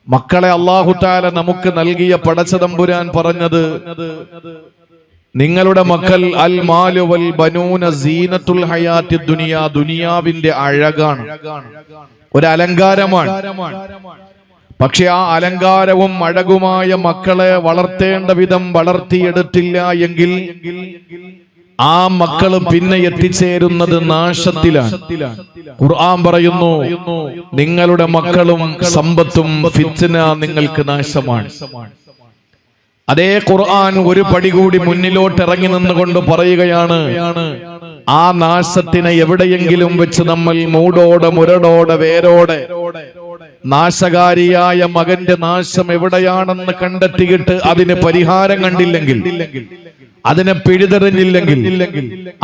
മക്കളെ അല്ലാഹു തആല നമുക്ക് നൽകിയ പടച്ചതമ്പുരാൻ പറഞ്ഞത്, നിങ്ങളുടെ മക്കൾ അൽ മാലു വൽ ബനൂന സീനത്തുൽ ഹയാത്തി ദുനിയ, ദുനിയാവിന്റെ അഴകാണ്, ഒരു അലങ്കാരമാണ്. പക്ഷെ ആ അലങ്കാരവും അഴകുമായ മക്കളെ വളർത്തേണ്ട വിധം വളർത്തിയെടുത്തില്ല എങ്കിൽ ആ മക്കള് പിന്നെ എത്തിച്ചേരുന്നത് നാശത്തിലാണ്. ഖുർആൻ പറയുന്നു, നിങ്ങളുടെ മക്കളും സമ്പത്തും ഫിത്ന നിങ്ങൾക്ക് നാശമാണ്. അതേ ഖുർആൻ ഒരു പടി കൂടി മുന്നിലോട്ട് ഇറങ്ങി നിന്നുകൊണ്ട് പറയുകയാണ്, ആ നാശത്തിനെ എവിടെയെങ്കിലും വെച്ച് നമ്മൾ മൂടോടെ മുരടോടെ വേരോടെ നാശകാരിയായ മകന്റെ നാശം എവിടെയാണെന്ന് കണ്ടെത്തിയിട്ട് അതിന് പരിഹാരം കണ്ടില്ലെങ്കിൽ, അതിനെ പിഴുതെറിഞ്ഞില്ലെങ്കിൽ,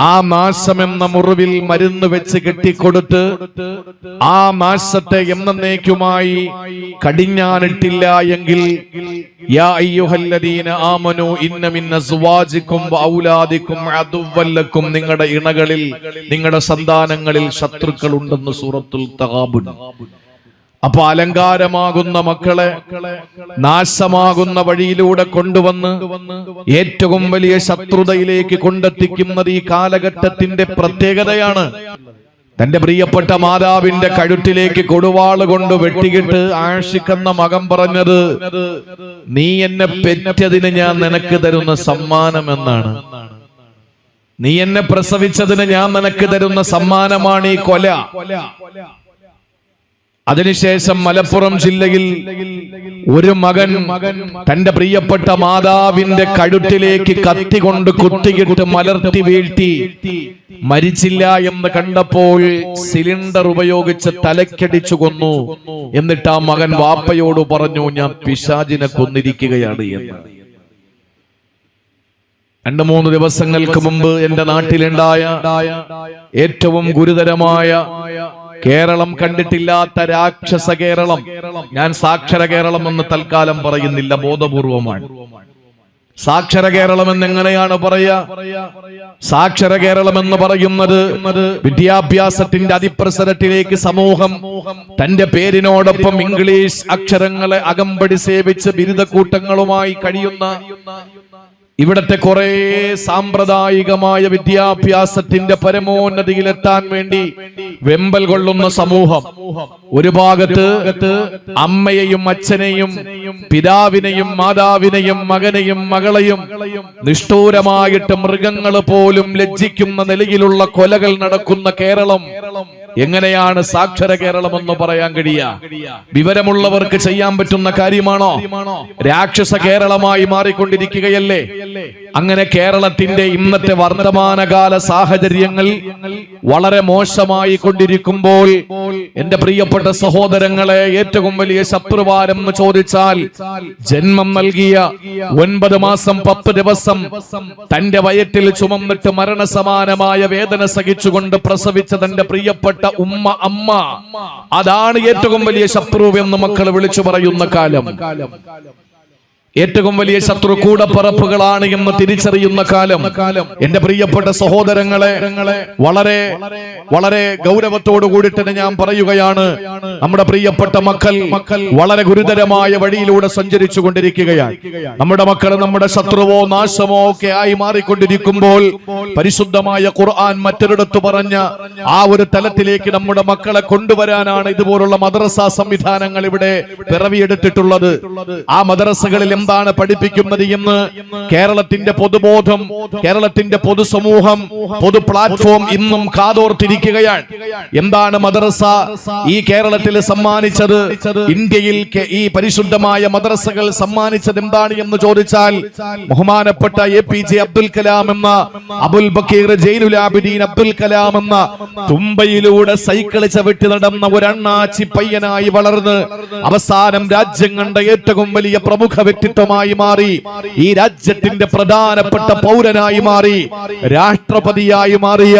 ആ നാശം എന്ന മുറിവിൽ മരുന്ന് വെച്ച് കെട്ടിക്കൊടുത്ത് ആ നാശത്തെ എന്നേക്കുമായി കടിഞ്ഞാനിട്ടില്ല എങ്കിൽ, യാ അയ്യുഹല്ലദീന ആമനൂ ഇന്ന മിൻ അസ്വാജിക്കും വഔലാദിക്കും അദുവ്വൻ ലക്കും, നിങ്ങളുടെ ഇണകളിൽ, നിങ്ങളുടെ സന്താനങ്ങളിൽ ശത്രുക്കൾ ഉണ്ടെന്ന് സൂറത്തുൽ തഗാബുൻ. അപ്പൊ അലങ്കാരമാകുന്ന മക്കളെ നാശമാകുന്ന വഴിയിലൂടെ കൊണ്ടുവന്ന് ഏറ്റവും വലിയ ശത്രുതയിലേക്ക് കൊണ്ടെത്തിക്കുന്നത് ഈ കാലഘട്ടത്തിന്റെ പ്രത്യേകതയാണ്. തന്റെ പ്രിയപ്പെട്ട മാതാവിന്റെ കഴുത്തിലേക്ക് കൊടുവാള് കൊണ്ട് വെട്ടിയിട്ട് ആഷിഖെന്ന മകൻ പറഞ്ഞത്, നീ എന്നെ പെറ്റതിന് ഞാൻ നിനക്ക് തരുന്ന സമ്മാനം എന്നാണ്. നീ എന്നെ പ്രസവിച്ചതിന് ഞാൻ നിനക്ക് തരുന്ന സമ്മാനമാണ് ഈ കൊല. അതിനുശേഷം മലപ്പുറം ജില്ലയിൽ ഒരു മകൻ തന്റെ പ്രിയപ്പെട്ട മാതാവിന്റെ കഴുത്തിലേക്ക് കത്തി കൊണ്ട് കുത്തിയിട്ട് മലർത്തി വീഴ്ത്തി മരിച്ചില്ല എന്ന് കണ്ടപ്പോൾ സിലിണ്ടർ ഉപയോഗിച്ച് തലക്കടിച്ചു കൊന്നു. എന്നിട്ട് ആ മകൻ വാപ്പയോട് പറഞ്ഞു, ഞാൻ പിശാചിനെ കൊന്നിരിക്കുകയാണ് എന്ന്. 2-3 ദിവസങ്ങൾക്ക് മുമ്പ് എന്റെ നാട്ടിലുണ്ടായ ഏറ്റവും ഗുരുതരമായ, കേരളം കണ്ടിട്ടില്ലാത്ത രാക്ഷസ കേരളം, ഞാൻ സാക്ഷര കേരളം എന്ന് തൽക്കാലം പറയുന്നില്ല, ബോധപൂർവമാണ്. സാക്ഷര കേരളം എന്നെങ്ങനെയാണ് പറയാ? സാക്ഷര കേരളം എന്ന് പറയുന്നത് വിദ്യാഭ്യാസത്തിന്റെ അതിപ്രസരത്തിലേക്ക് സമൂഹം തന്റെ പേരിനോടൊപ്പം ഇംഗ്ലീഷ് അക്ഷരങ്ങളെ അകമ്പടി സേവിച്ച് ബിരുദക്കൂട്ടങ്ങളുമായി കഴിയുന്ന, ഇവിടത്തെ കുറെ സാമ്പ്രദായികമായ വിദ്യാഭ്യാസത്തിന്റെ പരമോന്നതിയിലെത്താൻ വേണ്ടി വെമ്പൽ കൊള്ളുന്ന സമൂഹം. ഒരു ഭാഗത്ത് അമ്മയെയും അച്ഛനെയും പിതാവിനെയും മാതാവിനെയും മകനെയും മകളെയും നിഷ്ഠൂരമായിട്ട് മൃഗങ്ങൾ പോലും ലജ്ജിക്കുന്ന നിലയിലുള്ള കൊലകൾ നടക്കുന്ന കേരളം എങ്ങനെയാണ് സാക്ഷര കേരളം എന്ന് പറയാൻ കഴിയുക? വിവരമുള്ളവർക്ക് ചെയ്യാൻ പറ്റുന്ന കാര്യമാണോ? രാക്ഷസ കേരളമായി മാറിക്കൊണ്ടിരിക്കുകയല്ലേ? അങ്ങനെ കേരളത്തിന്റെ ഇന്നത്തെ വർത്തമാനകാല സാഹചര്യങ്ങൾ വളരെ മോശമായി കൊണ്ടിരിക്കുമ്പോൾ എന്റെ പ്രിയപ്പെട്ട സഹോദരങ്ങളെ, ഏറ്റവും വലിയ ശത്രുവാരം എന്ന് ചോദിച്ചാൽ ജന്മം നൽകിയ 9 മാസം 10 ദിവസം തന്റെ വയറ്റിൽ ചുമന്നിട്ട് മരണസമാനമായ വേദന സഹിച്ചുകൊണ്ട് പ്രസവിച്ച തന്റെ പ്രിയപ്പെട്ട അമ്മ, അതാണ് ഏറ്റവും വലിയ ശത്രു എന്ന് മക്കൾ വിളിച്ചു പറയുന്ന കാലം. ഏറ്റവും വലിയ ശത്രു കൂടപ്പറപ്പുകളാണ് എന്ന് തിരിച്ചറിയുന്ന കാലം. എന്റെ പ്രിയപ്പെട്ട സഹോദരങ്ങളെ, വളരെ വളരെ ഗൗരവത്തോടു കൂടിയിട്ട് ഞാൻ പറയുകയാണ്, നമ്മുടെ പ്രിയപ്പെട്ട മക്കൾ വളരെ ഗുരുതരമായ വഴിയിലൂടെ സഞ്ചരിച്ചു കൊണ്ടിരിക്കുകയാണ്. നമ്മുടെ മക്കൾ നമ്മുടെ ശത്രുവോ നാശമോ ഒക്കെ ആയി മാറിക്കൊണ്ടിരിക്കുമ്പോൾ പരിശുദ്ധമായ ഖുർആൻ മറ്റൊരിടത്ത് പറഞ്ഞ ആ ഒരു തലത്തിലേക്ക് നമ്മുടെ മക്കളെ കൊണ്ടുവരാനാണ് ഇതുപോലുള്ള മദ്രസ സംവിധാനങ്ങൾ ഇവിടെ പിറവിയെടുത്തിട്ടുള്ളത്. ആ മദ്രസകളിൽ എന്താണ് പഠിപ്പിക്കുന്നത് എന്ന് കേരളത്തിന്റെ പൊതുബോധം, കേരളത്തിന്റെ പൊതുസമൂഹം, പൊതു പ്ലാറ്റ്ഫോം ഇന്നും കാതോർത്തിരിക്കുകയാണ്. എന്താണ് മദ്രസ ഈ കേരളത്തിൽ സമ്മാനിച്ചത്? ഇന്ത്യയിൽ ഈ പരിശുദ്ധമായ മദ്രസകൾ സമ്മാനിച്ചത് എന്താണ് എന്ന് ചോദിച്ചാൽ, ബഹുമാനപ്പെട്ട APJ അബ്ദുൽ കലാം എന്ന, അബുൽ ബക്കീർ ജൈനുൽ ആബിദീൻ അബ്ദുൽ കലാം എന്ന തുമ്പയിലൂടെ സൈക്കിൾ ചവിട്ടി നടന്ന ഒരു അണ്ണാച്ചി പയ്യനായി വളർന്ന് അവസാനം രാജ്യം കണ്ട ഏറ്റവും വലിയ പ്രമുഖ വ്യക്തിത്വമായി മാറി, ഈ രാജ്യത്തിന്റെ പ്രധാനപ്പെട്ട പൗരനായി മാറി, രാഷ്ട്രപതിയായി മാറിയ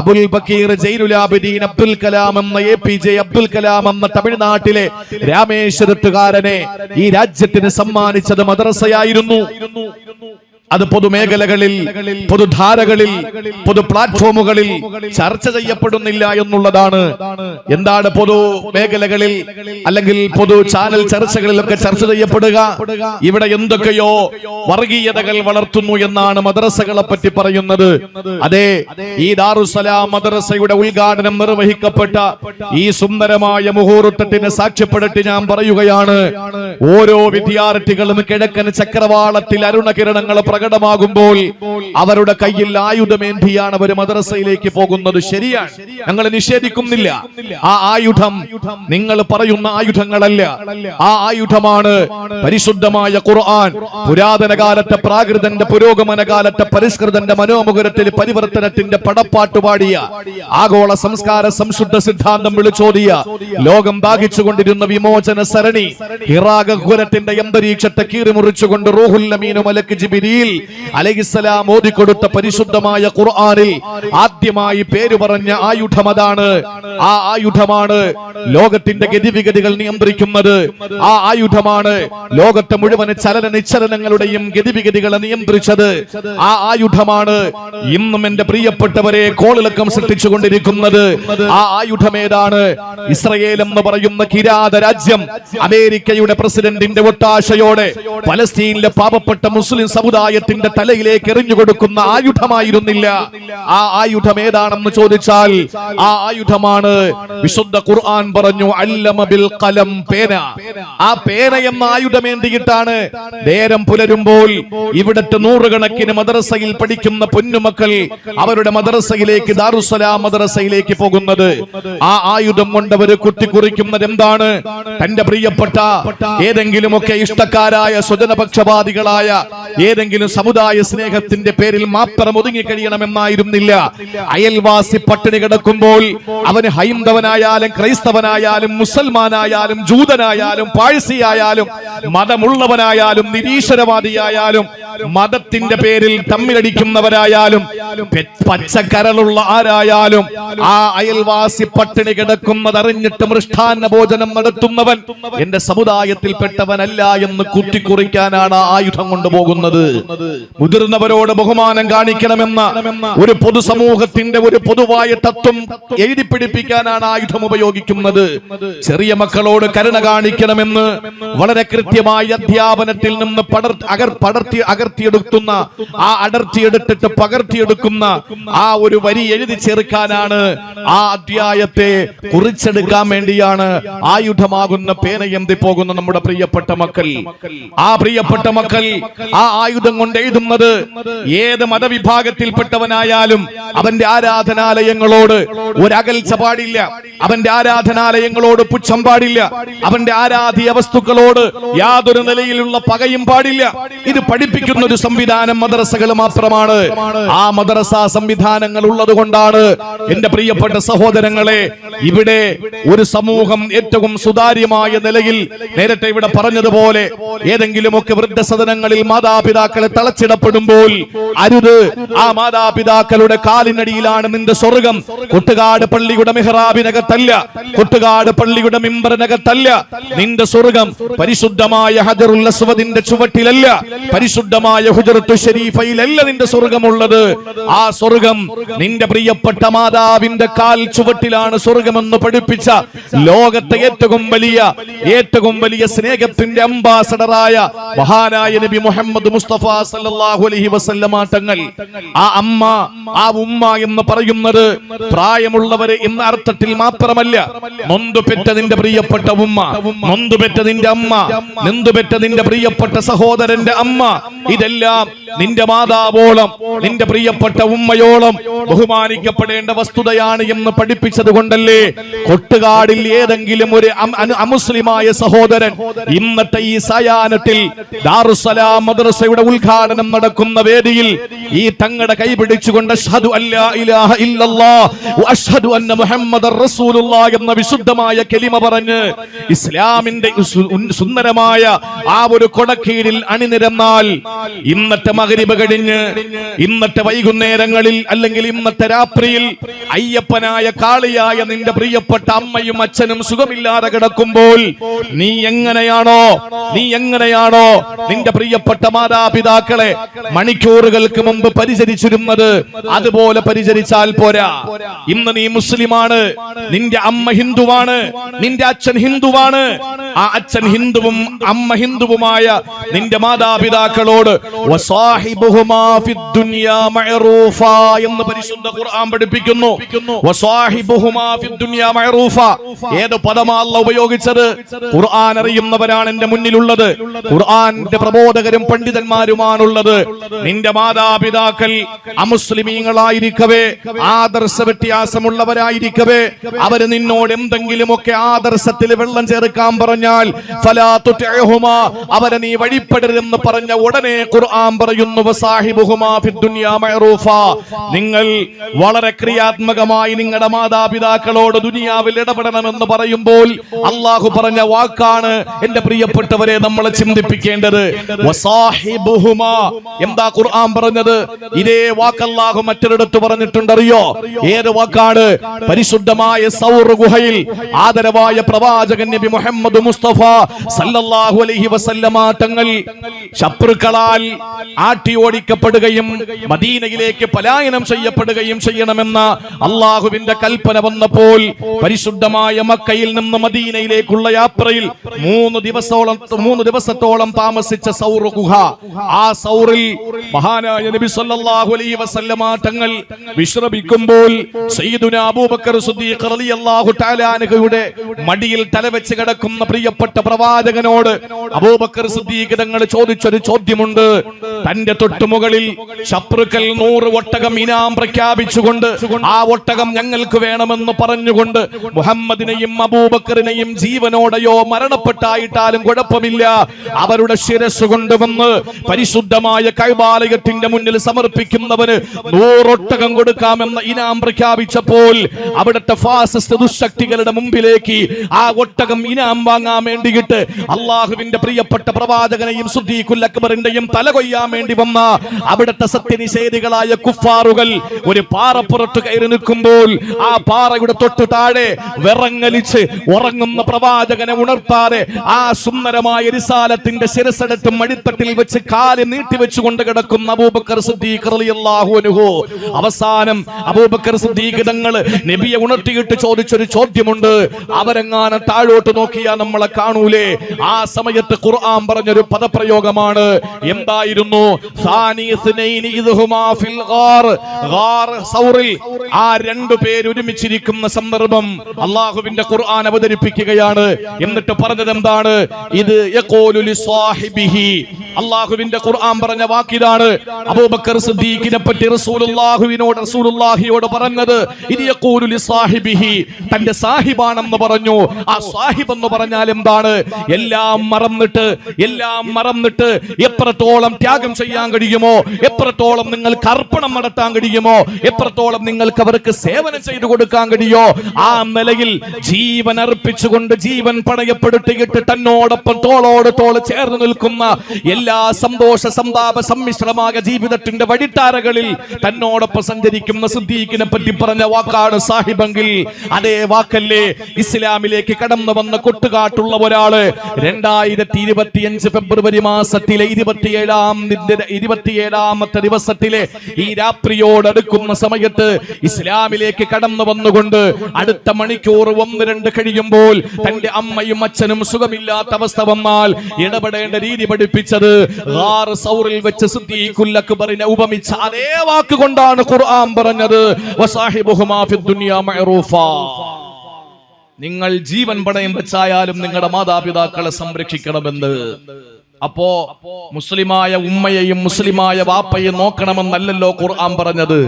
അബുൽ ബക്കീർ ജൈനുൽ ആബിദീൻ അബ്ദുൽ കലാം എന്ന APJ അബ്ദുൽ കലാം എന്ന തമിഴ്നാട്ടിലെ രാമേശ്വരത്തുകാരനെ ഈ രാജ്യത്തിന് സമ്മാനിച്ചത് മദ്രസയായിരുന്നു. അത് പൊതുമേഖലകളിൽ, പൊതുധാരകളിൽ, പൊതു പ്ലാറ്റ്ഫോമുകളിൽ ചർച്ച ചെയ്യപ്പെടുന്നില്ല എന്നുള്ളതാണ്. എന്താണ് പൊതു മേഖലകളിൽ അല്ലെങ്കിൽ പൊതു ചാനൽ ചർച്ചകളിലൊക്കെ ചർച്ച ചെയ്യപ്പെടുക? ഇവിടെ എന്തൊക്കെയോ വർഗീയതകൾ വളർത്തുന്നു എന്നാണ് മദ്രസകളെ പറ്റി പറയുന്നത്. അതെ, ഈ ദാറുസ്സലാം മദ്രസയുടെ ഉദ്ഘാടനം നിർവഹിക്കപ്പെട്ട ഈ സുന്ദരമായ മുഹൂർത്തത്തിന് സാക്ഷ്യപ്പെടുത്തി ഞാൻ പറയുകയാണ്, ഓരോ വിദ്യാർത്ഥികളും കിഴക്കൻ ചക്രവാളത്തിൽ അരുണകിരണങ്ങൾ പ്രകടമാകുമ്പോൾ അവരുടെ കയ്യിൽ ആയുധമേന്തിയാണ് അവർ മദ്രസയിലേക്ക് പോകുന്നത്. ശരിയാണ്, ഞങ്ങൾ നിഷേധിക്കുന്നില്ല. ആ ആയുധം നിങ്ങൾ പറയുന്ന ആയുധങ്ങളല്ല. ആ ആയുധമാണ് പരിശുദ്ധമായ ഖുർആൻ. പുരാതന കാലത്തെ പ്രാകൃതന്റെ പുരോഗമന കാലത്തെ പരിഷ്കൃതന്റെ മനോമുഖരത്തിൽ പരിവർത്തനത്തിന്റെ പടപ്പാട്ട് പാടിയ, ആഗോള സംസ്കാര സംശുദ്ധ സിദ്ധാന്തം വിളിച്ചോതിയ, ലോകം ദാഹിച്ചുകൊണ്ടിരുന്ന വിമോചന സരണി ഹിറാഗഹുരത്തിന്റെ അന്തരീക്ഷത്തെ കീറിമുറിച്ചുകൊണ്ട് റൂഹുൽ അമീൻ മലക്ക് ജിബ്രീൽ അലൈഹിസ്സലാം ഓതിക്കൊടുത്ത പരിശുദ്ധമായ ഖുർആനിൽ ആദ്യമായി പേര് പറഞ്ഞ ആയുധം അതാണ്. ആ ആയുധമാണ് ലോകത്തിന്റെ ഗതിവിഗതികൾ നിയന്ത്രിക്കുന്നത്. ആ ആയുധമാണ് ലോകത്തെ മുഴുവൻ ചലന നിശ്ചലനങ്ങളുടെയും ഗതിവിഗതികളെ നിയന്ത്രിച്ചത്. ആ ആയുധമാണ് ഇന്നും എന്റെ പ്രിയപ്പെട്ടവരെ കോളിളക്കം സൃഷ്ടിച്ചുകൊണ്ടിരിക്കുന്നത്. ആ ആയുധമേതാണ്? ഇസ്രയേൽ എന്ന് പറയുന്ന കിരാത രാജ്യം അമേരിക്കയുടെ പ്രസിഡന്റിന്റെ ഒത്താശയോടെ പലസ്തീനിലെ പാവപ്പെട്ട മുസ്ലിം സമുദായത്തിന്റെ തലയിലേക്ക് എറിഞ്ഞുകൊടുക്കുന്ന ആയുധമായിരുന്നില്ല. ആ ആയുധം ഏതാണെന്ന് ചോദിച്ചാൽ ആ ആയുധമാണ് വിശുദ്ധ ഖുർആൻ പറഞ്ഞു അല്ലമ ബിൽ ഖലം, പേന. ആ പേന എന്ന ആയുധമേന്തിയിട്ടാണ് നേരം പുലരുമ്പോൾ ഇവിടത്തെ നൂറുകണക്കിന് മദ്രസയിൽ പഠിക്കുന്ന പൊന്നുമക്കൾ അവരുടെ മദ്രസയിലേക്ക്, ദാറുസ്സലാം മദ്രസയിലേക്ക് പോകുന്നത്. ആ ആയുധം കൊണ്ടവർ കുത്തിക്കുറിക്കുന്നത് എന്താണ്? തന്റെ പ്രിയപ്പെട്ട ഏതെങ്കിലുമൊക്കെ ഇഷ്ടക്കാരായ സ്വജനപക്ഷപാതികളായ ഏതെങ്കിലും സമുദായ സ്നേഹത്തിന്റെ പേരിൽ മാത്രം ഒതുങ്ങിക്കഴിയണമെന്നായിരുന്നില്ല. അയൽവാസി പട്ടിണി കിടക്കുമ്പോൾ അവന് ഹൈന്ദവനായാലും ക്രൈസ്തവനായാലും മുസൽമാനായാലും ജൂതനായാലും പാഴ്സിയായാലും മതമുള്ളവനായാലും നിരീശ്വരവാദിയായാലും മതത്തിന്റെ പേരിൽ തമ്മിലടിക്കുന്നവരായാലും പച്ചക്കരളുള്ള ആരായാലും ആ അയൽവാസി പട്ടിണി കിടക്കുന്നതറിഞ്ഞിട്ട് മൃഷ്ടാന്ന ഭോജനം നടത്തുന്നവൻ എന്റെ സമുദായത്തിൽപ്പെട്ടവനല്ല എന്ന് കുത്തിക്കുറിക്കാനാണ് ആയുധം കൊണ്ടുപോകുന്നത്. മുതിർന്നവരോട് ബഹുമാനം കാണിക്കണമെന്ന ഒരു പൊതുസമൂഹത്തിന്റെ ഒരു പൊതുവായ തത്വം എഴുതിപ്പിടിപ്പിക്കാനാണ് ആയുധം ഉപയോഗിക്കുന്നത്. ചെറിയ മക്കളോട് കരുണ കാണിക്കണമെന്ന് വളരെ കൃത്യമായ അധ്യാപനത്തിൽ നിന്ന് അകർത്തിയെടുക്കുന്ന ആ അടർത്തിയെടുത്തിട്ട് പകർത്തിയെടുക്കുന്ന ആ ഒരു വരി എഴുതി ചേർക്കാനാണ്, ആ അധ്യായത്തെ കുറിച്ചെടുക്കാൻ വേണ്ടിയാണ് ആയുധമാകുന്ന പേനയന്തി പോകുന്ന നമ്മുടെ പ്രിയപ്പെട്ട മക്കൾ. ആ പ്രിയപ്പെട്ട മക്കൾ ആ ആയുധം കൊണ്ട് എഴുതുന്നത് ഏത് മതവിഭാഗത്തിൽപ്പെട്ടവനായാലും അവന്റെ ആരാധനാലയങ്ങളോട് ഒരകൽച്ച പാടില്ല, അവന്റെ ആരാധനാലയങ്ങളോട് പുച്ഛം പാടില്ല, അവന്റെ ആരാധ്യ വസ്തുക്കളോട് യാതൊരു നിലയിലുള്ള പകയും പാടില്ല. ഇത് പഠിപ്പിക്കുന്ന ഒരു സംവിധാനം മദ്രസകൾ മാത്രമാണ്. ആ മദ്രസ സംവിധാനങ്ങൾ ഉള്ളത് കൊണ്ടാണ് എന്റെ പ്രിയപ്പെട്ട സഹോദരങ്ങളെ ഇവിടെ ഒരു സമൂഹം ഏറ്റവും സുതാര്യമായ നിലയിൽ, നേരത്തെ ഇവിടെ പറഞ്ഞതുപോലെ ഏതെങ്കിലുമൊക്കെ വൃദ്ധസദനങ്ങളിൽ മാതാപിതാക്കളെ തളച്ചിടപ്പെടുമ്പോൾ അരുത്, ആ മാതാപിതാക്കളുടെ കാലിനടിയിലാണ് നിന്റെ സ്വർഗം. കൊട്ടുകാട് പള്ളിയുടെ മിഹ്റാബിനകത്തല്ല, കൊട്ടുകാട് പള്ളിയുടെ മിമ്പറിനകത്തല്ല നിന്റെ സ്വർഗം. പരിശുദ്ധമായ ഹജറുൽ അസ്വദിന്റെ ചുവട്ടിലല്ല, പരിശുദ്ധമായ ഹുജറത്തു ശരീഫയിലല്ല നിന്റെ സ്വർഗമുള്ളത്. ആ സ്വർഗം നിന്റെ പ്രിയപ്പെട്ട മാതാവിന്റെ കാൽ ചുവട്ടിലാണ് സ്വർഗമെന്ന് പഠിപ്പിച്ച ലോകത്തെ ഏറ്റവും വലിയ സ്നേഹത്തിന്റെ അംബാസഡറായ മഹാനായ നബി മുഹമ്മദ് മുസ്തഫ സല്ലല്ലാഹു അലൈഹി വസല്ലമ തങ്ങൾ. ആ അമ്മ, ആ ഉമ്മ എന്ന് പറയുന്നത് പ്രായമുള്ളവര് എന്ന അർത്ഥത്തിൽ മാത്രമല്ല. നൊന്തുപെറ്റ നിന്റെ പ്രിയപ്പെട്ട ഉമ്മ, നൊന്തുപെറ്റ നിന്റെ അമ്മ, നൊന്തുപെറ്റ നിന്റെ പ്രിയപ്പെട്ട സഹോദരന്റെ അമ്മ, ഇതെല്ലാം നിന്റെ മാതാവോളം നിന്റെ പ്രിയപ്പെട്ട ഉമ്മയോളം ബഹുമാനിക്കപ്പെടേണ്ട വസ്തുതയാണ് എന്ന് പഠിപ്പിച്ചത് കൊണ്ടല്ലേ കൊട്ടുകാടിൽ ഏതെങ്കിലും ഒരു അമുസ്ലിമായ സഹോദരൻ ഇന്നത്തെ ഈ സായാഹ്നത്തിൽ ദാറുസ്സലാം മദ്രസയുടെ ഉദ്ഘാടനം നടക്കുന്ന വേദിയിൽ ഈ തങ്ങളുടെ കൈപിടിച്ചുകൊണ്ട് അഷ്ഹദു അല്ലാ ഇലാഹ ഇല്ലല്ലാഹ് വഅഷ്ഹദു അന്ന മുഹമ്മദർ റസൂലുള്ളാഹ് എന്ന വിശുദ്ധമായ കലിമ പറഞ്ഞ് ഇസ്ലാമിന്റെ സുന്ദരമായ ആ ഒരു കൊടക്കീഴിൽ അണിനിരന്നാൽ ഇന്നത്തെ മഗ്രിബ് കഴിഞ്ഞ് ഇന്നത്തെ വൈകുന്നേരങ്ങളിൽ അല്ലെങ്കിൽ ഇന്നത്തെ രാത്രിയിൽ അയ്യപ്പനായ കാളിയായ നിന്റെ പ്രിയപ്പെട്ട അമ്മയും അച്ഛനും സുഖമില്ലാതെ കിടക്കുമ്പോൾ നീ എങ്ങനെയാണോ നിന്റെ പ്രിയപ്പെട്ട മാതാപിതാക്കൾ മാതാപിതാക്കളെ മണിക്കൂറുകൾക്ക് മുമ്പ് പരിചരിച്ചിരുന്നത് അതുപോലെ പരിചരിച്ചാൽ പോരാ. ഇന്ന് നീ മുസ്ലിമാണ്, നിന്റെ അമ്മ ഹിന്ദുവാണ്, നിന്റെ അച്ഛൻ ഹിന്ദുവാണ്. ആ അച്ഛൻ ഹിന്ദുവും അമ്മ ഹിന്ദുവുമായ നിന്റെ മാതാപിതാക്കളോട് വസാഹിബുഹുമാ ഫിദ്ദുനിയാ മഅറൂഫ എന്ന് പരിശുദ്ധ ഖുർആൻ പഠിപ്പിക്കുന്നു. വസാഹിബുഹുമാ ഫിദ്ദുനിയാ മഅറൂഫ ഏത് പദമാ അല്ലാഹു ഉപയോഗിച്ചത്? ഖുർആൻ അറിയുന്നവരാണ് എന്റെ മുന്നിലുള്ളത്, ഖുർആന്റെ പ്രബോധകരും പണ്ഡിതന്മാരുമാണുള്ളത്. നിന്റെ മാതാപിതാക്കൾ അമുസ്ലിമീങ്ങളായിരിക്കവേ, ആദർശ വ്യത്യാസമുള്ളവരായിരിക്കവേ, അവര് നിന്നോട് എന്തെങ്കിലുമൊക്കെ ആദർശത്തിൽ വെള്ളം ചേർക്കാൻ പറഞ്ഞാൽ ഫലാ തുതിഉഹുമാ, അവരെ നീ വഴിപ്പെടരുതെന്ന് പറഞ്ഞ ഉടനെ ഖുർആൻ പറയുന്നു വസാഹിബുഹുമാ ഫിദ്ദുനിയാ മഅറൂഫ. നിങ്ങൾ വളരെ ക്രിയാത്മകമായി നിങ്ങളുടെ മാതാപിതാക്കളോട് ദുനിയാവിൽ ഇടപെടണമെന്ന് പറയുമ്പോൾ അല്ലാഹു പറഞ്ഞ വാക്കാണ് എന്റെ പ്രിയപ്പെട്ടവരെ നമ്മൾ ചിന്തിപ്പിക്കേണ്ടത്. വസാഹിബുഹുമാ എന്താ ഖുർആൻ പറഞ്ഞത്? ഇതേ വാക്ക് അല്ലാഹു മറ്റൊരിടത്ത് പറഞ്ഞിട്ടുണ്ടറിയോ? ഏത് വാക്കാണ്? പരിശുദ്ധമായ സൗർ ഗുഹയിൽ ആദരവായ പ്രവാചകൻ നബി മുഹമ്മദ് മുസ്തഫ സല്ലല്ലാഹു അലൈഹി വസല്ലമ തങ്ങൾ ശത്രുക്കളാൽ ആട്ടി ഓടിക്കപ്പെടുകയും മദീനയിലേക്ക് പലായനം ചെയ്യപ്പെടുകയും ചെയ്യണമെന്ന അല്ലാഹുവിന്റെ കൽപ്പന വന്നപ്പോൾ പരിശുദ്ധമായ മക്കയിൽ നിന്ന് മദീനയിലേക്കുള്ള യാത്രയിൽ 3 ദിവസത്തോളം താമസിച്ച സൗർ ഗുഹ, ആ സൗറിൽ മഹാനായ നബി സല്ലല്ലാഹു അലൈഹി വസല്ലമ തങ്ങൾ വിശ്രമിക്കുമ്പോൾ സയ്യിദുനാ അബൂബക്കർ സിദ്ദീഖ് റളിയല്ലാഹു തആല അൻഹുയുടെ മടിയിൽ തലവെച്ച് കിടക്കുന്ന പ്രിയപ്പെട്ട പ്രവാചകനോട് അബൂബക്കർ സിദ്ദീഖ് തങ്ങൾ ചോദിച്ചൊരു ചോദ്യമുണ്ട്. തന്റെ തൊട്ടുമുകളിൽ ശത്രുക്കൾ 100 ഒട്ടകം ഇനാം പ്രഖ്യാപിച്ചുകൊണ്ട് ആ ഒട്ടകം ഞങ്ങൾക്ക് വേണമെന്ന് പറഞ്ഞുകൊണ്ട് മുഹമ്മദിനെയും അബൂബക്കറിനെയും ജീവനോടെയോ മരണപ്പെട്ടായിട്ടാലും കുഴപ്പമില്ല അവരുടെ ശിരസ് കൊണ്ടുവന്ന് പരിശുദ്ധമായ കഅബാലയത്തിന്റെ മുന്നിൽ സമർപ്പിക്കുന്നവന് 100 ഒട്ടകം കൊടുക്കാമെന്ന ഇനാം പ്രഖ്യാപിച്ചപ്പോൾ അവിടുത്തെ ഫാസിസ്റ്റ് ദുശക്തികളുടെ മുമ്പിലേക്ക് ആ ഒട്ടകം ഇനാം വാങ്ങാൻ വേണ്ടിയിട്ട് അള്ളാഹുവിന്റെ പ്രിയപ്പെട്ട പ്രവാചകനെയും സിദ്ദീഖുൽ അക്ബറിന്റെയും തല കൊയ്യാൻ വേണ്ടി വന്ന അവിടുത്തെ സത്യനിഷേധികളായ കുഫാറുകൾ ഒരു പാറപ്പുറത്ത് കയറി നിൽക്കുമ്പോൾ ആ പാറയുടെ തൊട്ടു താഴെ വിറങ്ങലിച്ച് ഉറങ്ങുന്ന പ്രവാചകനെ ഉണർത്താതെ ആ സുന്ദരമായ റിസാലത്തിന്റെ ശിരസ്സെടുത്ത് മടിത്തട്ടിൽ വെച്ച് കാല് നീട്ടിവെച്ചുകൊണ്ട് കിടക്കുന്ന അബൂബക്കർ സിദ്ദീഖ് റളിയല്ലാഹു അൻഹു അവസാനം അബൂബക്കർ സിദ്ദീഖ് തങ്ങൾ നബിയെ ഉണർത്തിയിട്ട് ചോദിച്ചൊരു ചോദ്യമുണ്ട്. അവരെങ്ങാനും താഴോട്ട് നോക്കിയാൽ നമ്മളെ കാണൂലേ? ആ സമയത്ത് ഖുർആൻ പറഞ്ഞൊരു പദപ്രയോഗമാണ്. എന്തായിരുന്നു? ആ 2 പേര് ഒരുമിച്ചിരിക്കുന്ന സന്ദർഭം അള്ളാഹുവിന്റെ ഖുർആൻ അവതരിപ്പിക്കുകയാണ്. എന്നിട്ട് പറഞ്ഞത് എന്താണ്? ഇത് യഖൂലു ലിസ്വാഹിബിഹി, അള്ളാഹുവിന്റെ ഖുർആൻ പറഞ്ഞ വാക്കിതാണ്. അബൂബക്കർ സിദ്ദീഖിനെ പറ്റി റസൂലുള്ളാഹിയോട് പറഞ്ഞത് ഇത് യഖൂലു ലിസ്വാഹിബിഹി, തന്റെ സാഹിബാണെന്ന് പറഞ്ഞു. ആ സാഹിബ് എന്ന് പറഞ്ഞാൽ എന്താണ്? എല്ലാം മറന്നിട്ട് എത്രത്തോളം ത്യാഗം ചെയ്യാൻ കഴിയുമോ, എത്രത്തോളം നിങ്ങൾക്ക് അർപ്പണം നടത്താൻ കഴിയുമോ, എത്രത്തോളം നിങ്ങൾക്ക് അവർക്ക് സേവനം ചെയ്തു കൊടുക്കാൻ കഴിയോ, ആ നിലയിൽ ജീവൻ അർപ്പിച്ചുകൊണ്ട് ജീവൻ പണയപ്പെടുത്തിയിട്ട് തന്നോടൊപ്പം തോളോട് തോൾ ചേർന്ന് നിൽക്കുന്ന എല്ലാ സന്തോഷ സന്താപ സമ്മിശ്രമായ ജീവിതത്തിന്റെ വഴിത്താരകളിൽ തന്നോടൊപ്പം സഞ്ചരിക്കുന്ന സിദ്ദീഖിനെ പറ്റി പറഞ്ഞ വാക്കാണ് സാഹിബെങ്കിൽ അതേ വാക്കല്ലേ ഇസ്ലാമിലേക്ക് കടന്നു വന്ന കൊട്ടുകാട്ടുള്ള ഒരാള് 2025 ഫെബ്രുവരി മാസത്തിലെ 27ാമത്തെ ദിവസത്തിലെ ഈ രാത്രിയോടടുക്കുന്ന സമയത്ത് ഇസ്ലാമിലേക്ക് കടന്നു വന്നുകൊണ്ട് അടുത്ത മണിക്കൂർ 1-2 കഴിയുമ്പോൾ തന്റെ അമ്മയും അച്ഛനും സുഖമില്ലാത്ത അവസ്ഥ വന്നാൽ ഇടപെടേണ്ട രീതി പഠിപ്പിച്ചത് ഗാർ സൗറിൽ വെച്ച് സിദ്ദീഖുൽ അക്ബറിനെ ഉപമിച്ച അതേ വാക്കുകൊണ്ടാണ് ഖുർആൻ പറഞ്ഞത് വസാഹിബുഹുമാ ഫിദ്ദുനിയാ മഅറൂഫ. നിങ്ങൾ ജീവൻ പണയം വെച്ചായാലും നിങ്ങളുടെ മാതാപിതാക്കളെ സംരക്ഷിക്കണമെന്ന്. അപ്പോ മുസ്ലിമായ ഉമ്മയെയും മുസ്ലിമായ വാപ്പയെയും നോക്കണമെന്നല്ലല്ലോ ഖുർആൻ പറഞ്ഞത്.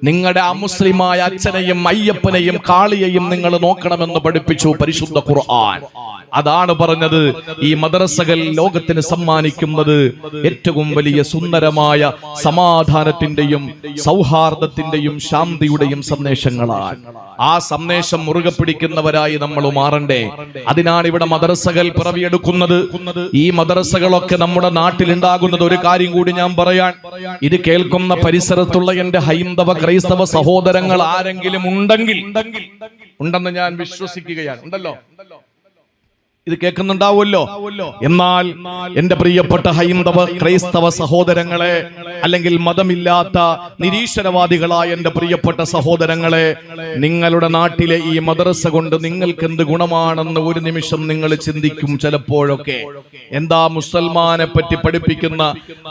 നിങ്ങളുടെ അമുസ്ലിമായ അച്ഛനെയും അയ്യപ്പനെയും കാളിയെയും നിങ്ങൾ നോക്കണമെന്ന് പഠിപ്പിച്ചു പരിശുദ്ധ ഖുർആൻ. അതാണ് പറഞ്ഞത് ഈ മദ്രസകൾ ലോകത്തിന് സമ്മാനിക്കുന്നത് ഏറ്റവും വലിയ സുന്ദരമായ സമാധാനത്തിന്റെയും സൗഹാർദ്ദത്തിന്റെയും ശാന്തിയുടെയും സന്ദേശങ്ങളാണ്. ആ സന്ദേശം മുറുകെ പിടിക്കുന്നവരായി നമ്മൾ മാറണ്ടേ. അതിനാണ് ഇവിടെ മദ്രസകൾ പിറവിയെടുക്കുന്നത്. ഈ മദ്രസകളൊക്കെ നമ്മുടെ നാട്ടിലുണ്ടാകുന്നത് ഒരു കാര്യം കൂടി ഞാൻ പറയാൻ, ഇത് കേൾക്കുന്ന പരിസരത്തുള്ള എന്റെ ഹൈന്ദവ ക്രൈസ്തവ സഹോദരങ്ങൾ ആരെങ്കിലും ഉണ്ടെന്ന് ഞാൻ വിശ്വസിക്കുകയാണ്. ഉണ്ടല്ലോ, ഇത് കേൾക്കുന്നുണ്ടാവുമല്ലോ. എന്നാൽ എന്റെ പ്രിയപ്പെട്ട ഹൈന്ദവ ക്രൈസ്തവ സഹോദരങ്ങളെ, അല്ലെങ്കിൽ മതമില്ലാത്ത നിരീശ്വരവാദികളായ എന്റെ പ്രിയപ്പെട്ട സഹോദരങ്ങളെ, നിങ്ങളുടെ നാട്ടിലെ ഈ മദ്രസ കൊണ്ട് നിങ്ങൾക്ക് എന്ത് ഗുണമാണെന്ന് ഒരു നിമിഷം നിങ്ങൾ ചിന്തിക്കും ചിലപ്പോഴൊക്കെ. എന്താ മുസൽമാനെ പറ്റി പഠിപ്പിക്കുന്ന,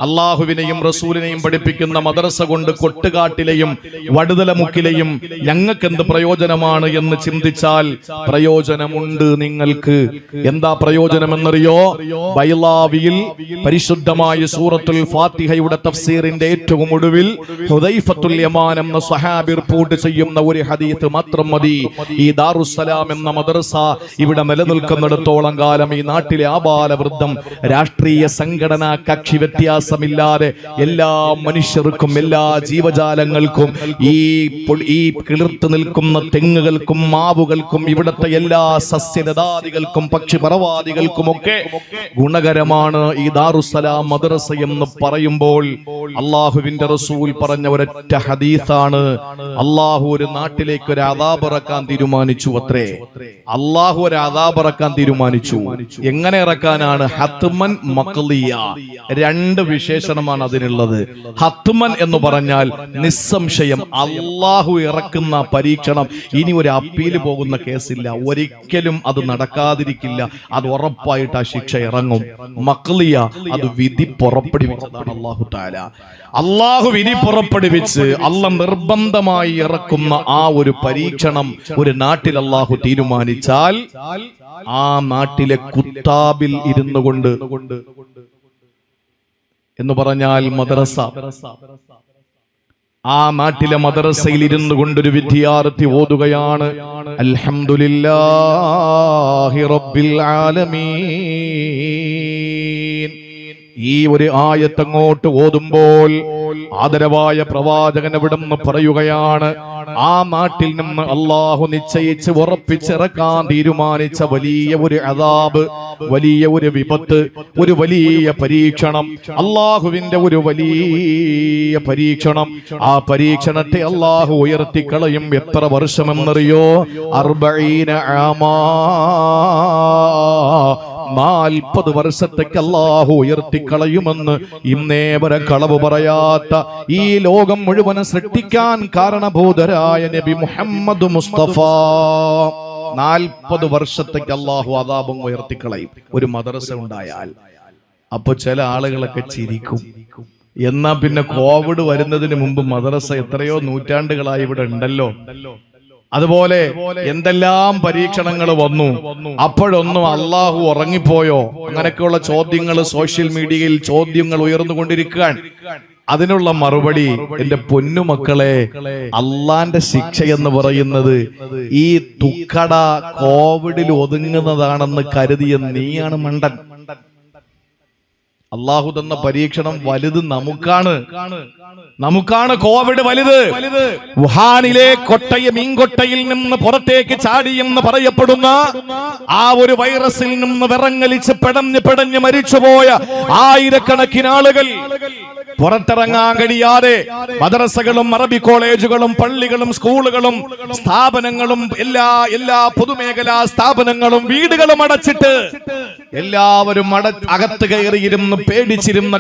അള്ളാഹുവിനെയും റസൂലിനെയും പഠിപ്പിക്കുന്ന മദ്രസ കൊണ്ട് കൊട്ടുകാട്ടിലെയും വടുതലമുക്കിലെയും ഞങ്ങൾക്ക് എന്ത് പ്രയോജനമാണ് എന്ന് ചിന്തിച്ചാൽ പ്രയോജനമുണ്ട് നിങ്ങൾക്ക്. എന്താ പ്രയോജനമെന്നറിയോ? ബൈലാവിയിൽ പരിശുദ്ധമായ സൂറത്തുൽ ഫാത്തിഹയുടെ തഫ്സീറിന്റെ ഏറ്റവും ഒടുവിൽ ഹുദൈഫത്തുൽ യമാൻ എന്ന സ്വഹാബി റിപ്പോർട്ട് ചെയ്യുന്ന ഒരു ഹദീസ് മാത്രം മതി. ഈ ദാറുസ്സലാം എന്ന മദ്രസ ഇവിടെ നിലനിൽക്കുന്നിടത്തോളം കാലം ഈ നാട്ടിലെ ആബാലവൃദ്ധം, രാഷ്ട്രീയ സംഘടനാ കക്ഷി വ്യത്യാസമില്ലാതെ എല്ലാ മനുഷ്യർക്കും എല്ലാ ജീവജാലങ്ങൾക്കും ഈ കിളിർത്ത് നിൽക്കുന്ന തെങ്ങുകൾക്കും മാവുകൾക്കും ഇവിടുത്തെ എല്ലാ സസ്യലതാദികൾക്കും പക്ഷിപറവാദികൾക്കുമൊക്കെ ഗുണകരമാണ് ഈ ദാറുസ്സലാം മദ്രസ എന്ന് പറയുമ്പോൾ അള്ളാഹുവിന്റെ റസൂൽ പറഞ്ഞ ഒരൊറ്റ ഹദീസാണ്. അള്ളാഹു ഒരു നാട്ടിലേക്ക് ഒരു അദാബ് ഇറക്കാൻ തീരുമാനിച്ചു അത്രേ. അള്ളാഹു ഒരു അദാബ് ഇറക്കാൻ തീരുമാനിച്ചു. എങ്ങനെ ഇറക്കാനാണ്? ഹത്മൻ മഖ്ലിയ. രണ്ട് വിശേഷണമാണ് അതിനുള്ളത്. ഹത്മൻ എന്ന് പറഞ്ഞാൽ നിസ്സംശയം അള്ളാഹു ഇറക്കുന്ന പരീക്ഷണം ഇനി ഒരു അപ്പീൽ പോകുന്ന കേസില്ല, ഒരിക്കലും അത് നടക്കാതിരിക്കില്ല, അത് ഉറപ്പായിട്ട് ആ ശിക്ഷ ഇറങ്ങും. മഖ്ലിയ അത് വിധി പുറപ്പെടുവിച്ചതാണ് അല്ലാഹു തആല. അള്ളാഹു വിധി പുറപ്പെടുവിച്ച് അള്ളാഹ് നിർബന്ധമായി ഇറക്കുന്ന ആ ഒരു പരീക്ഷണം ഒരു നാട്ടിൽ അള്ളാഹു തീരുമാനിച്ചാൽ ആ നാട്ടിലെ കുത്താബിൽ ഇരുന്നു കൊണ്ട് എന്ന് പറഞ്ഞാൽ മദ്രസ, ആ നാട്ടിലെ മദ്രസയിൽ ഇരുന്നു കൊണ്ടൊരു വിദ്യാർത്ഥി ഓതുകയാണ് അൽഹംദുലില്ലാഹി റബ്ബിൽ ആലമീൻ. ഈ ഒരു ആയത്ത് അങ്ങോട്ട് ഓതുമ്പോൾ ആദരവായ പ്രവാചകൻ അവിടുന്ന് പറയുകയാണ്, ആ നാട്ടിൽ നിന്ന് അള്ളാഹു നിശ്ചയിച്ച് ഉറപ്പിച്ചിറക്കാൻ തീരുമാനിച്ച വലിയ ഒരു അദാബ്, വലിയ ഒരു വിപത്ത്, ഒരു വലിയ പരീക്ഷണം, അള്ളാഹുവിന്റെ ഒരു വലിയ പരീക്ഷണം. ആ പരീക്ഷണത്തെ അള്ളാഹു ഉയർത്തിക്കളയും. എത്ര വർഷമെന്നറിയോ? 40 ആമാ. 40 വർഷത്തേക്ക് അള്ളാഹു ഉയർത്തിക്കളയുമെന്ന് ഇന്നേ വരെ കളവ് പറയാത്ത, ഈ ലോകം മുഴുവൻ സൃഷ്ടിക്കാൻ കാരണഭൂതരായ നബി മുഹമ്മദ് മുസ്തഫ 40 വർഷത്തേക്ക് അള്ളാഹു അദാബും ഉയർത്തിക്കളയും ഒരു മദ്രസ ഉണ്ടായാൽ. അപ്പൊ ചില ആളുകളൊക്കെ ചിരിക്കും. എന്നാ പിന്നെ കോവിഡ് വരുന്നതിന് മുമ്പ് മദ്രസ എത്രയോ നൂറ്റാണ്ടുകളായി ഇവിടെ ഉണ്ടല്ലോ. അതുപോലെ എന്തെല്ലാം പരീക്ഷണങ്ങൾ വന്നു, അപ്പോഴൊന്നും അള്ളാഹു ഉറങ്ങിപ്പോയോ? അങ്ങനെയൊക്കെയുള്ള ചോദ്യങ്ങൾ സോഷ്യൽ മീഡിയയിൽ ചോദ്യങ്ങൾ ഉയർന്നുകൊണ്ടിരിക്കുകയാണ്. അതിനുള്ള മറുപടി, എന്റെ പൊന്നുമക്കളെ, അള്ളാന്റെ ശിക്ഷ എന്ന് പറയുന്നത് ഈ തുക്കട കോവിഡിൽ ഒതുങ്ങുന്നതാണെന്ന് കരുതിയ നീയാണ് മണ്ടൻ. അള്ളാഹു തന്ന പരീക്ഷണം വലുത് നമുക്കാണ് കോവിഡ് വലുത്. വുഹാനിലെ മീൻകൊട്ടയിൽ നിന്ന് പുറത്തേക്ക് ചാടിയെന്ന് പറയപ്പെടുന്ന ആ ഒരു വൈറസിൽ നിന്ന് വിറങ്ങലിച്ച് പെടഞ്ഞ് മരിച്ചുപോയ ആയിരക്കണക്കിന് ആളുകൾ പുറത്തിറങ്ങാൻ കഴിയാതെ മദ്രസകളും അറബി കോളേജുകളും പള്ളികളും സ്കൂളുകളും സ്ഥാപനങ്ങളും എല്ലാ പൊതുമേഖലാ സ്ഥാപനങ്ങളും വീടുകളും അടച്ചിട്ട് എല്ലാവരും അകത്ത് കയറിയിരുന്ന് പേടിച്ചിരുന്ന്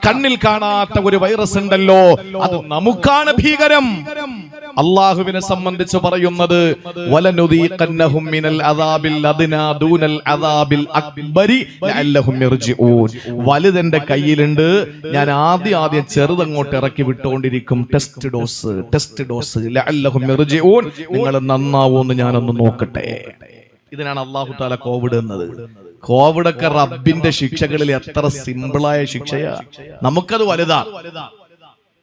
കണ്ണിൽ കാണാത്ത ഒരു വൈറസ് ഉണ്ടല്ലോ, അത് നമുക്കാണ് ഭീകരം. അള്ളാഹുവിനെ സംബന്ധിച്ച് പറയുന്നത് വലനുദീഖന്നഹും മിനൽ അദാബിൽ അദ്നാ ദൂനൽ അദാബിൽ അക്ബരി ലഅല്ലഹും യർജിഊൻ. വലുതെന്റെ കയ്യിലുണ്ട്, ഞാൻ ആദ്യം ചെറുതങ്ങോട്ട് ഇറക്കി വിട്ടുകൊണ്ടിരിക്കും. Test dose ലഅല്ലഹും യർജിഊൻ. നിങ്ങൾ നന്നാവോന്ന് ഞാനൊന്ന് നോക്കട്ടെ. ഇതിനാണ് അല്ലാഹു തആല കോവിഡ് എന്നത്. കോവിഡൊക്കെ റബ്ബിന്റെ ശിക്ഷകളിൽ എത്ര സിമ്പിളായ ശിക്ഷയാ, നമുക്കത് വലുതാ.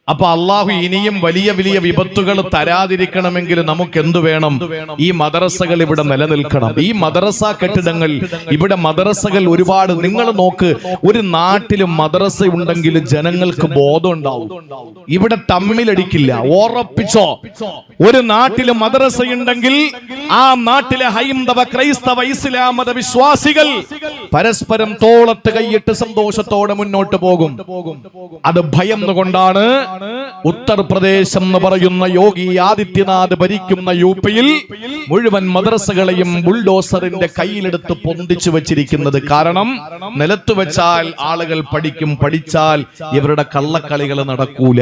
അപ്പൊ അള്ളാഹു ഇനിയും വലിയ വലിയ വിപത്തുകൾ തരാതിരിക്കണമെങ്കിൽ നമുക്ക് എന്തു വേണം? ഈ മദ്രസകൾ ഇവിടെ നിലനിൽക്കണം. ഈ മദ്രസ കെട്ടിടങ്ങൾ, ഇവിടെ മദ്രസകൾ ഒരുപാട്. നിങ്ങൾ നോക്ക്, ഒരു നാട്ടിൽ മദ്രസ ഉണ്ടെങ്കിൽ ജനങ്ങൾക്ക് ബോധം ഉണ്ടാവും, ഇവിടെ തമ്മിലടിക്കില്ല. ഉറപ്പിച്ചോ, ഒരു നാട്ടിൽ മദ്രസയുണ്ടെങ്കിൽ ആ നാട്ടിലെ ഹൈന്ദവ ക്രൈസ്തവ ഇസ്ലാം മത വിശ്വാസികൾ പരസ്പരം തോളത്ത് കൈയിട്ട് സന്തോഷത്തോടെ മുന്നോട്ട് പോകും. അത് ഭയന്നുകൊണ്ടാണ് ഉത്തർപ്രദേശ് എന്ന് പറയുന്ന യോഗി ആദിത്യനാഥ് ഭരിക്കുന്ന യുപിയിൽ മുഴുവൻ മദ്രസകളെയും ബുൾഡോസറിന്റെ കയ്യിലെടുത്ത് പൊന്തിച്ചു വെച്ചിരിക്കുന്നത്. കാരണം നിലത്തു വെച്ചാൽ ആളുകൾ പഠിക്കും, പഠിച്ചാൽ ഇവരുടെ കള്ളക്കളികൾ നടക്കൂല.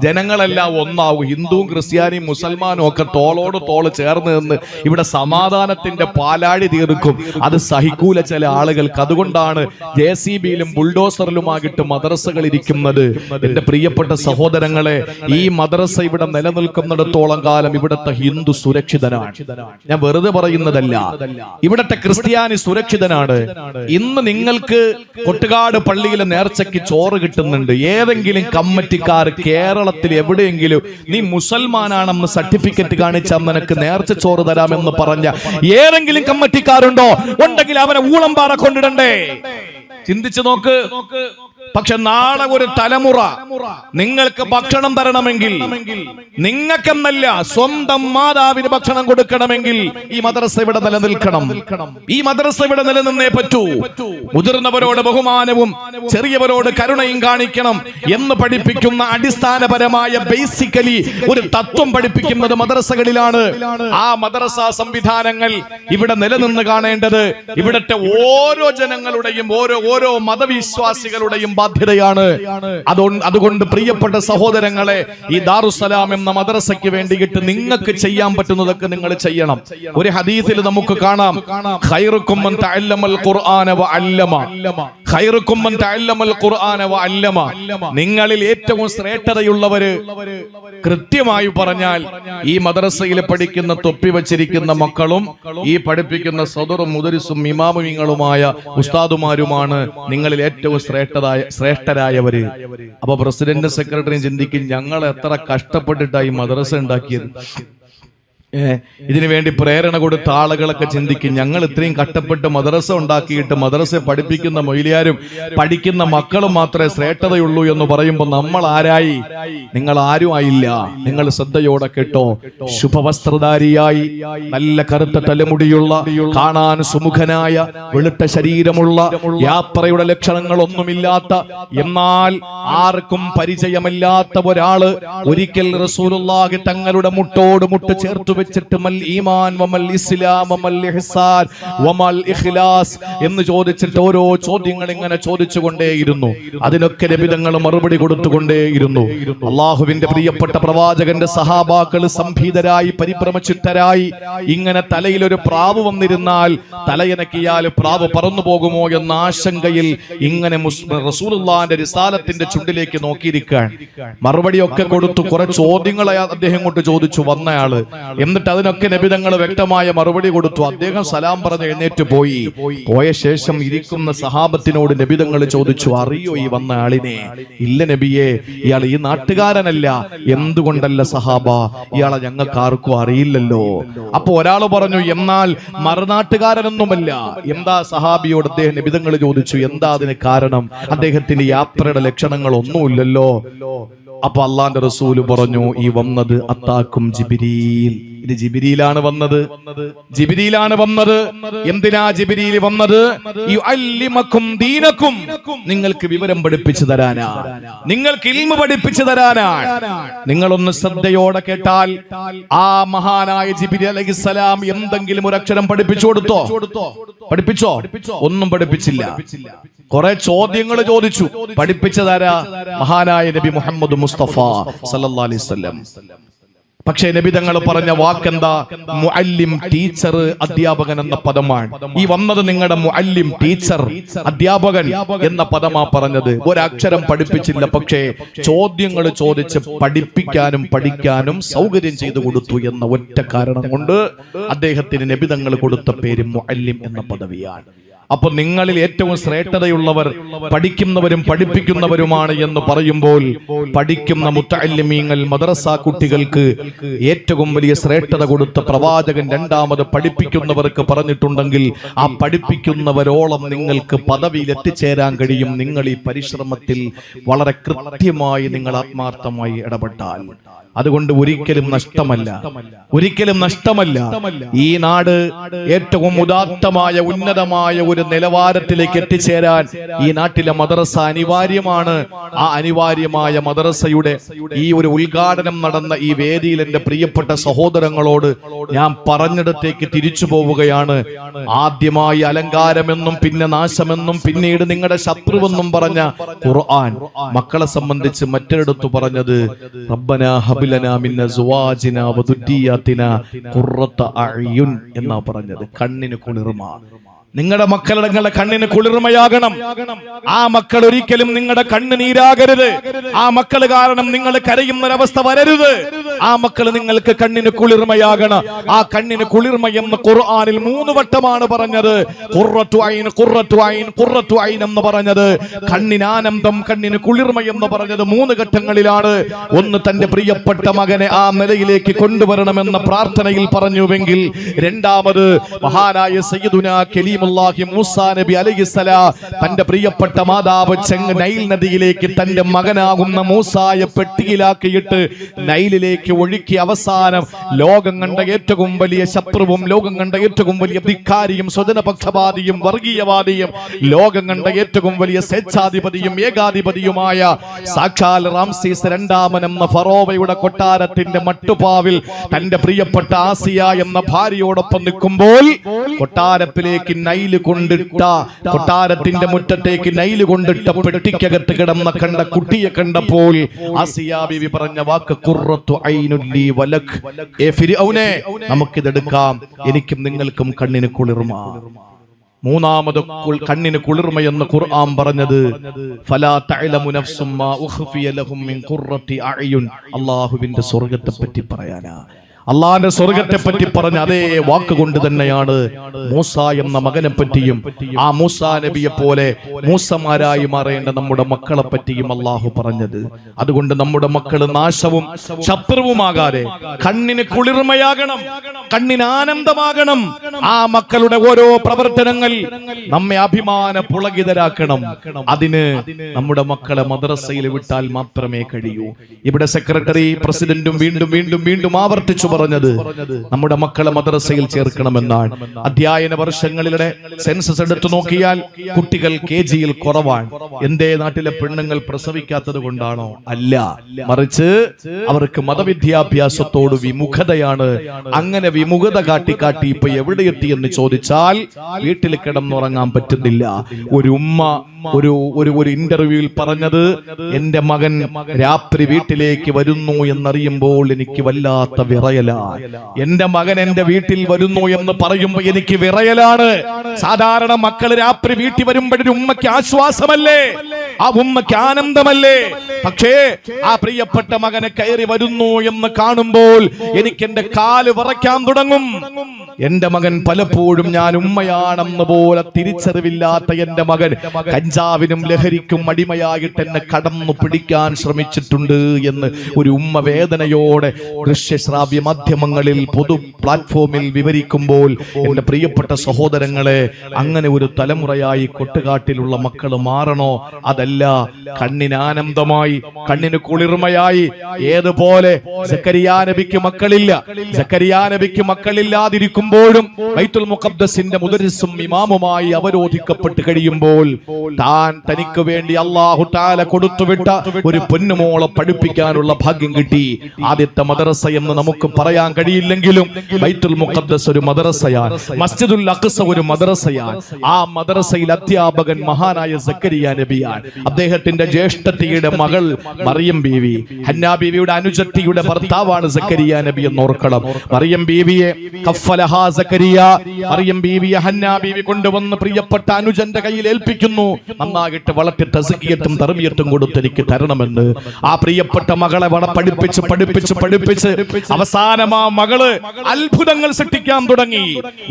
ജനങ്ങളെല്ലാം ഒന്നാവും. ഹിന്ദുവും ക്രിസ്ത്യാനിയും മുസൽമാനും ഒക്കെ തോളോട് തോള് ചേർന്ന് നിന്ന് ഇവിടെ സമാധാനത്തിന്റെ പാലാഴി തീർക്കും. അത് സഹിക്കൂല ചില ആളുകൾക്ക്. അതുകൊണ്ടാണ് JCBയിലും ബുൾഡോസറിലുമാകിട്ട് മദ്രസകൾ ഇരിക്കുന്നത്. എന്റെ പ്രിയപ്പെട്ട സഹോദരങ്ങളെ, ഈ മദ്രസ ഇവിടെ നിലനിൽക്കുന്നിടത്തോളം കാലം ഇവിടുത്തെ ഹിന്ദു സുരക്ഷിതനാണ്. ഞാൻ വെറുതെ പറയുന്നതല്ല. ഇവിടത്തെ ക്രിസ്ത്യാനി സുരക്ഷിതനാണ്. ഇന്ന് നിങ്ങൾക്ക് കൊട്ടുകാട് പള്ളിയിലെ നേർച്ചയ്ക്ക് ചോറ് കിട്ടുന്നുണ്ട്. ഏതെങ്കിലും കമ്മിറ്റിക്കാർ കേരളത്തിൽ എവിടെയെങ്കിലും നീ മുസൽമാനാണെന്ന് സർട്ടിഫിക്കറ്റ് കാണിച്ചാൽ നിനക്ക് നേർച്ച ചോറ് തരാമെന്ന് പറഞ്ഞ ഏതെങ്കിലും കമ്മിറ്റിക്കാരുണ്ടോ? ഉണ്ടെങ്കിൽ അവനെ ഊളംപാറ കൊണ്ടിടണ്ടേ? ചിന്തിച്ചു നോക്ക്. പക്ഷെ നാളെ ഒരു തലമുറ നിങ്ങൾക്ക് ഭക്ഷണം തരണമെങ്കിൽ, നിങ്ങൾക്കെന്നല്ല സ്വന്തം മാതാവിന് ഭക്ഷണം കൊടുക്കണമെങ്കിൽ ഈ മദ്രസ ഇവിടെ നിലനിൽക്കണം. ഈ മദ്രസ ഇവിടെ നിലനിന്നേ പറ്റൂ. മുതിർന്നവരോട് ബഹുമാനവും ചെറിയവരോട് കരുണയും കാണിക്കണം എന്ന് പഠിപ്പിക്കുന്ന അടിസ്ഥാനപരമായ ബേസിക്കലി ഒരു തത്വം പഠിപ്പിക്കുന്നത് മദ്രസകളിലാണ്. ആ മദ്രസ സംവിധാനങ്ങൾ ഇവിടെ നിലനിന്ന് കാണേണ്ടത് ഇവിടത്തെ ഓരോ ജനങ്ങളുടെയും ഓരോ മതവിശ്വാസികളുടെയും ബാധ്യതയാണ്. അതുകൊണ്ട് പ്രിയപ്പെട്ട സഹോദരങ്ങളെ, ഈ ദാറുസ്സലാം എന്ന മദ്രസയ്ക്ക് വേണ്ടിയിട്ട് നിങ്ങൾക്ക് ചെയ്യാൻ പറ്റുന്നതൊക്കെ നിങ്ങൾ ചെയ്യണം. ഒരു ഹദീസിൽ നമുക്ക് കാണാം, ഖൈറുക്കും മൻ തഅല്ലമൽ ഖുർആന വഅല്ലമ. ഖൈറുക്കും മൻ തഅല്ലമൽ ഖുർആന വഅല്ലമ. നിങ്ങളിൽ ഏറ്റവും ശ്രേഷ്ഠതയുള്ളവര്, കൃത്യമായി പറഞ്ഞാൽ ഈ മദ്രസയിൽ പഠിക്കുന്ന തൊപ്പി വച്ചിരിക്കുന്ന മക്കളും ഈ പഠിപ്പിക്കുന്ന സദറും മുദരിസും ഇമാമുകളുമായ ഉസ്താദുമാരുമാണ് നിങ്ങളിൽ ഏറ്റവും ശ്രേഷ്ഠരായവര്. അപ്പൊ പ്രസിഡന്റ് സെക്രട്ടറിയും ചിന്തിക്കും, ഞങ്ങൾ എത്ര കഷ്ടപ്പെട്ടിട്ടായി മദ്രസ ഉണ്ടാക്കിയത്. ഇതിനു വേണ്ടി പ്രേരണ കൊടുത്ത ആളുകളൊക്കെ ചിന്തിക്കും, ഞങ്ങൾ ഇത്രയും കഷ്ടപ്പെട്ട് മദ്രസ ഉണ്ടാക്കിയിട്ട് മദ്രസ പഠിപ്പിക്കുന്ന മൊയ്ലിയാരും പഠിക്കുന്ന മക്കളും മാത്രമേ ശ്രേഷ്ഠതയുള്ളൂ എന്ന് പറയുമ്പോൾ നമ്മൾ ആരായി? നിങ്ങൾ ആരും ആയില്ല. നിങ്ങൾ ശ്രദ്ധയോടെ കേട്ടോ. ശുഭവസ്ത്രധാരിയായി, നല്ല കറുത്ത തലമുടിയുള്ള, കാണാൻ സുമുഖനായ, വെളുത്ത ശരീരമുള്ള, യാത്രയുടെ ലക്ഷണങ്ങളൊന്നുമില്ലാത്ത, എന്നാൽ ആർക്കും പരിചയമില്ലാത്ത ഒരാള് ഒരിക്കൽ റസൂലുള്ളാഹി തങ്ങളുടെ മുട്ടോട് മുട്ട് ചേർത്ത് വെച്ചിട്ട് മൽ ഈമാൻ വമൽ ഇസ്ലാം വമൽ ഇഹ്സാൻ വമൽ ഇഖ്ലാസ് എന്ന് ചോദിച്ചിട്ട് ഓരോ ചോദ്യങ്ങൾ ഇങ്ങനെ ചോദിച്ചുകൊണ്ടേയിരുന്നു. അതിനൊക്കെ നബി തങ്ങൾ മറുപടി കൊടുത്തുകൊണ്ടേയിരുന്നു. അള്ളാഹുവിന്റെ പ്രിയപ്പെട്ട പ്രവാചകന്റെ സഹാബാക്കൾ സംഭീതരായി, പരിഭ്രമചിത്തരായി, ഇങ്ങനെ തലയിൽ ഒരു പ്രാവ് വന്നിരുന്നാൽ തലയനക്കിയാൽ പ്രാവ് പറന്നു പോകുമോ എന്ന ആശങ്കയിൽ ഇങ്ങനെ റസൂലുള്ളാഹിന്റെ റിസാലത്തിന്റെ ചുണ്ടിലേക്ക് നോക്കിയിരിക്കാൻ മറുപടിയൊക്കെ കൊടുത്തു. കുറെ ചോദ്യങ്ങളെ അദ്ദേഹം കൊണ്ട് ചോദിച്ചു വന്നയാള്. എന്നിട്ട് അതിനൊക്കെ നബി തങ്ങൾ വ്യക്തമായ മറുപടി കൊടുത്തു. അദ്ദേഹം സലാം പറഞ്ഞ് എഴുന്നേറ്റ് പോയി. പോയ ശേഷം ഇരിക്കുന്ന സഹാബത്തിനോട് നബി തങ്ങൾ ചോദിച്ചു, അറിയോ ഈ വന്ന ആളിനെ? ഇല്ല നബിയെ, ഇയാൾ ഈ നാട്ടുകാരനല്ല. എന്തുകൊണ്ടല്ല സഹാബ? ഇയാളെ ഞങ്ങൾക്ക് ആർക്കും അറിയില്ലല്ലോ. അപ്പൊ ഒരാൾ പറഞ്ഞു, എന്നാൽ മറുനാട്ടുകാരനൊന്നുമല്ല. എന്താ സഹാബിയോട് അദ്ദേഹം നബി തങ്ങൾ ചോദിച്ചു, എന്താ അതിന് കാരണം? അദ്ദേഹത്തിന്റെ യാത്രയുടെ ലക്ഷണങ്ങൾ ഒന്നുമില്ലല്ലോ. അപ്പൊ അള്ളാന്റെ റസൂല് പറഞ്ഞു, ഈ വന്നത് അത്താക്കും ജിബ്രീൽ. ഇത് ജിബ്രീലാണ് വന്നത്. ജിബ്രീലാണ് വന്നത്. എന്തിനാ ജിബ്രീൽ വന്നത്? യുഅല്ലിമക്കും ദീനക്കും. നിങ്ങൾക്ക് വിവരം പഠിപ്പിച്ചു തരാനാ, നിങ്ങൾക്ക് ഇൽമു പഠിപ്പിച്ചു തരാനാണ്. നിങ്ങളൊന്ന് ശ്രദ്ധയോടെ കേട്ടാൽ, ആ മഹാനായ ജിബ്രീൽ അലൈഹിസ്സലാം എന്തെങ്കിലും ഒരു അക്ഷരം പഠിപ്പിച്ചു കൊടുത്തോ? പഠിപ്പിച്ചോ? ഒന്നും പഠിപ്പിച്ചില്ല. കുറെ ചോദ്യങ്ങൾ ചോദിച്ചു. പഠിപ്പിച്ചതാരാ? മഹാനായ നബി മുഹമ്മദ് മുസ്തഫ സല്ലല്ലാഹു അലൈഹി വസല്ലം. പക്ഷേ നബി തങ്ങൾ പറഞ്ഞ വാക്കെന്താ? മുഅല്ലിം, ടീച്ചർ, അധ്യാപകൻ എന്ന പദമാണ്. ഈ വന്നത് നിങ്ങളുടെ മുഅല്ലിം, ടീച്ചർ, അധ്യാപകൻ എന്ന പദമാ പറഞ്ഞത്. ഒരക്ഷരം പഠിപ്പിച്ചില്ല. പക്ഷേ ചോദ്യങ്ങൾ ചോദിച്ച് പഠിപ്പിക്കാനും പഠിക്കാനും സൗകര്യം ചെയ്തു കൊടുത്തു എന്ന ഒറ്റ കാരണം കൊണ്ട് അദ്ദേഹത്തിന് നബി തങ്ങൾ കൊടുത്ത പേര് മുഅല്ലിം എന്ന പദവിയാണ്. അപ്പൊ നിങ്ങളിൽ ഏറ്റവും ശ്രേഷ്ഠതയുള്ളവർ പഠിക്കുന്നവരും പഠിപ്പിക്കുന്നവരുമാണ് എന്ന് പറയുമ്പോൾ, പഠിക്കുന്ന മുത്തഅല്ലിമീങ്ങൾ, മദ്രസ കുട്ടികൾക്ക് ഏറ്റവും വലിയ ശ്രേഷ്ഠത കൊടുത്ത പ്രവാചകൻ രണ്ടാമത് പഠിപ്പിക്കുന്നവർക്ക് പറഞ്ഞിട്ടുണ്ടെങ്കിൽ, ആ പഠിപ്പിക്കുന്നവരോളം നിങ്ങൾക്ക് പദവിയിൽ എത്തിച്ചേരാൻ കഴിയും നിങ്ങൾ ഈ പരിശ്രമത്തിൽ വളരെ കൃത്യമായി നിങ്ങൾ ആത്മാർത്ഥമായി ഇടപെട്ടാൽ. അതുകൊണ്ട് ഒരിക്കലും നഷ്ടമല്ല, ഒരിക്കലും നഷ്ടമല്ല. ഈ നാട് ഏറ്റവും ഉദാത്തമായ ഉന്നതമായ ഒരു നിലവാരത്തിലേക്ക് എത്തിച്ചേരാൻ ഈ നാട്ടിലെ മദ്രസ അനിവാര്യമാണ്. ആ അനിവാര്യമായ മദ്രസയുടെ ഈ ഒരു ഉദ്ഘാടനം നടന്ന ഈ വേദിയിൽ എന്റെ പ്രിയപ്പെട്ട സഹോദരങ്ങളോട് ഞാൻ പറഞ്ഞിടത്തേക്ക് തിരിച്ചു പോവുകയാണ്. ആദ്യമായി അലങ്കാരമെന്നും പിന്നെ നാശമെന്നും പിന്നീട് നിങ്ങളുടെ ശത്രുവെന്നും പറഞ്ഞ ഖുർആൻ മക്കളെ സംബന്ധിച്ച് മറ്റൊരിടത്ത് പറഞ്ഞത് റബ്ബനാ ഹബ്ലനാ മിൻ അസ്വാജിനാ വദുരിയാതിനാ ഖുർറത അഅ്യുൻ എന്നാ പറഞ്ഞത്. കണ്ണിന് കുളിർമ. നിങ്ങളുടെ മക്കളുടെ കണ്ണിന് കുളിർമയാകണം. ആ മക്കൾ ഒരിക്കലും നിങ്ങളുടെ കണ്ണ് നീരാകരുത്. ആ മക്കൾ കാരണം നിങ്ങൾ കരയുന്നൊരവസ്ഥ വരരുത്. ആ മക്കൾ നിങ്ങൾക്ക് കണ്ണിന് കുളിർമയാകണം. ആ കണ്ണിന് കുളിർമ എന്ന് ഖുർആനിൽ 3 വട്ടമാണ് പറഞ്ഞത്. ഖുർറത്തു ഐൻ, ഖുർറത്തു ഐൻ, ഖുർറത്തു ഐൻ എന്ന് പറഞ്ഞത്. കണ്ണിന് ആനന്ദം, കണ്ണിന് കുളിർമ എന്ന് പറഞ്ഞത് 3 ഘട്ടങ്ങളിലാണ്. ഒന്ന് തന്റെ പ്രിയപ്പെട്ട മകനെ ആ നിലയിലേക്ക് കൊണ്ടുവരണമെന്ന പ്രാർത്ഥനയിൽ പറഞ്ഞുവെങ്കിൽ, രണ്ടാമത് മഹാനായ സയ്യിദുനാ കലീം മൂസാ നബി അലൈഹിസ്സലാം തന്റെ പ്രിയപ്പെട്ട മാതാവ് നൈൽ നദിയിലേക്ക് തന്റെ മകനാകുന്ന മൂസായെ പെട്ടിയിലാക്കിയിട്ട് നൈലിലേക്ക് ഒഴുക്കി അവസാനം ലോകം കണ്ട ഏറ്റവും വലിയ ശത്രുവും ലോകം കണ്ട ഏറ്റവും വലിയ ധിക്കാരിയും സ്വജനപക്ഷപാതിയും വർഗീയവാദിയും ലോകം കണ്ട ഏറ്റവും വലിയ സ്വേച്ഛാധിപതിയും ഏകാധിപതിയുമായ സാക്ഷാൽ റാംസീസ് രണ്ടാമൻ എന്ന ഫറോവയുടെ കൊട്ടാരത്തിന്റെ മട്ടുപാവിൽ തന്റെ പ്രിയപ്പെട്ട ആസിയ എന്ന ഭാര്യയോടൊപ്പം നിൽക്കുമ്പോൾ കൊട്ടാരത്തിലേക്ക് നൈല് കൊണ്ടിട്ട, കൊട്ടാരത്തിന്റെ മുറ്റത്തേക്ക് നൈല് കൊണ്ടിട്ട പെട്ടിക്കകത്ത് കിടന്ന കണ്ട കുട്ടിയെ കണ്ടപ്പോൾ ആസിയ ബീവി പറഞ്ഞ വാക്ക് ഖുർറത്തു ഐനുൽ ലീ വലക്. ഏ ഫിർഔനെ, നമുക്കിതെടുക്കാം, എനിക്കും നിങ്ങൾക്കും കണ്ണിന് കുളിർമ. മൂന്നാമത് കണ്ണിന് കുളിർമയെന്ന് ഖുർആൻ പറഞ്ഞത് ഫലാ തഅലമു നഫ്സും മാ ഉഖ്ഫിയ ലഹും മിൻ ഖുർറത്തി അഅ്യുൻ. അല്ലാഹുവിന്റെ സ്വർഗ്ഗത്തെ പറ്റി പറയാനാ. അള്ളാന്റെ സ്വർഗത്തെ പറ്റി പറഞ്ഞ അതേ വാക്കുകൊണ്ട് തന്നെയാണ് മൂസ എന്ന മകനെ പറ്റിയും ആ മൂസാ നബിയെ പോലെ മൂസമാരായി മാറേണ്ട നമ്മുടെ മക്കളെ പറ്റിയും അള്ളാഹു പറഞ്ഞത്. അതുകൊണ്ട് നമ്മുടെ മക്കള് നാശവും ശത്രുവുമാകാതെ കണ്ണിന് കുളിർമയാകണം, കണ്ണിന് ആനന്ദമാകണം. ആ മക്കളുടെ ഓരോ പ്രവർത്തനങ്ങൾ നമ്മെ അഭിമാന പുളകിതരാക്കണം. അതിന് നമ്മുടെ മക്കളെ മദ്രസയിൽ വിട്ടാൽ മാത്രമേ കഴിയൂ. ഇവിടെ സെക്രട്ടറി പ്രസിഡന്റും വീണ്ടും വീണ്ടും വീണ്ടും ആവർത്തിച്ചു പറഞ്ഞത് നമ്മുടെ മക്കളെ മദ്രസയിൽ ചേർക്കണമെന്നാണ്. അധ്യയന വർഷങ്ങളിലെ സെൻസസ് എടുത്തു നോക്കിയാൽ കുട്ടികൾ KG-യിൽ കുറവാണ്. എന്തേ നാട്ടിലെ പെണ്ണുങ്ങൾ പ്രസവിക്കാത്തത് കൊണ്ടാണോ? അല്ല, മറിച്ച് അവർക്ക് മതവിദ്യാഭ്യാസത്തോട് വിമുഖതയാണ്. അങ്ങനെ വിമുഖത കാട്ടി ഇപ്പൊ എവിടെ എത്തി എന്ന് ചോദിച്ചാൽ വീട്ടിൽ കിടന്നുറങ്ങാൻ പറ്റുന്നില്ല. ഒരു ഉമ്മ ഒരു ഇന്റർവ്യൂവിൽ പറഞ്ഞത്, എന്റെ മകൻ രാത്രി വീട്ടിലേക്ക് വരുന്നു എന്നറിയുമ്പോൾ എനിക്ക് വല്ലാത്ത വിറയലാണ്. എന്റെ മകൻ എന്റെ വീട്ടിൽ വരുന്നു എന്ന് പറയുമ്പോൾ എനിക്ക് വിറയലാണ്. സാധാരണ മക്കൾ രാത്രി വീട്ടിൽ വരുമ്പോഴൊരു ഉമ്മയ്ക്ക് ആശ്വാസമല്ലേ, ആ ഉമ്മയ്ക്ക് ആനന്ദമല്ലേ? പക്ഷേ ആ പ്രിയപ്പെട്ട മകനെ കയറി വരുന്നു എന്ന് കാണുമ്പോൾ എനിക്ക് എന്റെ കാല് വിറയ്ക്കാൻ തുടങ്ങും. എന്റെ മകൻ പലപ്പോഴും ഞാൻ ഉമ്മയാണെന്ന് പോലെ തിരിച്ചറിവില്ലാത്ത എന്റെ മകൻ കഞ്ചാവിനും ലഹരിക്കും അടിമയായിട്ട് എന്നെ കടന്നു പിടിക്കാൻ ശ്രമിച്ചിട്ടുണ്ട് എന്ന് ഒരു ഉമ്മ വേദനയോടെ ദൃശ്യശ്രാവ്യ മാധ്യമങ്ങളിൽ പൊതു പ്ലാറ്റ്ഫോമിൽ വിവരിക്കുമ്പോൾ എന്റെ പ്രിയപ്പെട്ട സഹോദരങ്ങളെ, അങ്ങനെ ഒരു തലമുറയായി കൊട്ടുകാട്ടിലുള്ള മക്കൾ മാറണോ? അതല്ല, കണ്ണിന് ആനന്ദമായി, കണ്ണിന് കുളിർമയായി. ഏതുപോലെ സക്കരിയാ നബിക്ക് മക്കളില്ല, സക്കരിയാ നബിക്ക് മക്കളില്ലാതിരിക്കുമ്പോഴും ബൈത്തുൽ മുഖദ്ദസിന്റെ മുദരിസും ഇമാമുമായി അവരോധിക്കപ്പെട്ട് കഴിയുമ്പോൾ തനിക്ക് വേണ്ടി അല്ലാഹു തആല കൊടുത്തുവിട്ട ഒരു പൊന്നുമോളെ പഠിപ്പിക്കാനുള്ള ഭാഗ്യം കിട്ടി. ആദ്യത്തെ മദ്രസ എന്ന് നമുക്ക് പറയാൻ കഴിയില്ലെങ്കിലും ബൈത്തുൽ മുഖദ്ദസ് ഒരു മദ്രസയാണ്, മസ്ജിദുൽ അഖ്സ ഒരു മദ്രസയാണ്. ആ മദ്രസയിൽ അധ്യാപകൻ മഹാനായ സക്കരിയ നബിയാണ്. അദ്ദേഹത്തിന്റെ ജ്യേഷ്ഠത്തിയുടെ മകൾ മറിയം ബീവി, ഹന്നാ ബീവിയുടെ അനുജത്തിയുടെ ഭർത്താവാണ് സക്കരിയ നബി എന്ന് ഓർക്കണം. മറിയം ബീവിയെ കഫലഹാ സക്കരിയ, മറിയം ബീവിയെ ഹന്നാ ബീവി കൊണ്ടുവന്ന് പ്രിയപ്പെട്ട അനുജന്റെ കയ്യിൽ ഏൽപ്പിക്കുന്നു. നന്നായിട്ട് വളർത്തി തസ്കിയത്തും തർബിയത്തും കൊടുത്ത് എനിക്ക് തരണമെന്ന്. ആ പ്രിയപ്പെട്ട മകളെ പഠിപ്പിച്ച് പഠിപ്പിച്ച് പഠിപ്പിച്ച് അവസാനം ആ മകള് അത്ഭുതങ്ങൾ സൃഷ്ടിക്കാൻ തുടങ്ങി.